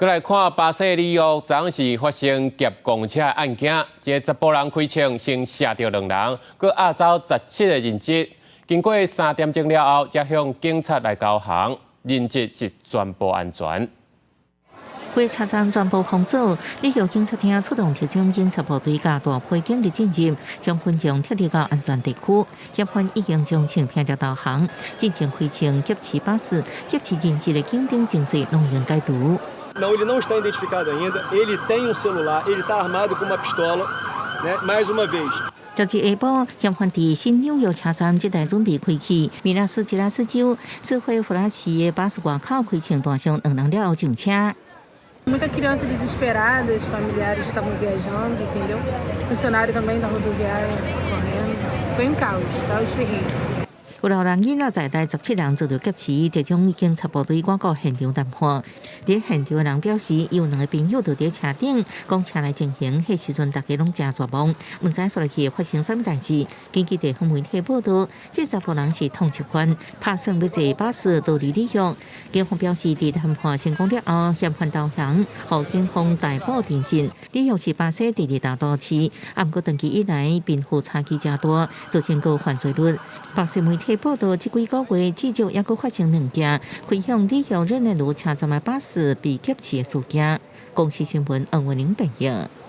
再来看巴西里约昨是发生劫公车案件，一个查甫人开枪先射着2人，佮押走17个人质。经过3点钟了后，才向警察来交hàng，人质是全部安全。火车站全部封锁，里约警察厅出动特种警察部队加大配警力进入，将群众撤离到安全地区。嫌犯已经将枪片了导航，进行开枪劫持巴士，劫持人质的警警情势拢应解读。 Não, ele não está identificado ainda. Ele tem celular, ele está armado com uma pistola, né? Mais uma vez. 昨日下晡，嫌犯伫新纽约车站即带准备开启米拉斯吉拉斯州智慧弗拉市的巴士外口开枪弹伤2人了后上车。 Muita criança desesperada, os familiares estavam viajando, entendeu? Funcionário também da rodoviária correndo. Foi caos terrível. 有老人囡仔在内17人遭到劫持，特种警察部队赶到现场谈判。伫现场的人表示，有2个朋友就伫车顶，讲车来进行，迄时阵大家拢真绝望，唔知所来去发生什么代志。根据地方媒体报道，这查甫人是通缉犯，打算要坐巴士逃离里约。警方表示，伫谈判成功了后，嫌犯投降，互警方逮捕定性。里约是巴西第2大都市，不过长期以来贫富差距真大，造成高犯罪率。巴西媒体 报道，这几个月至少也阁发生2件开向里约热内卢车站的巴士被劫持的事件。公司新闻，王文玲报道。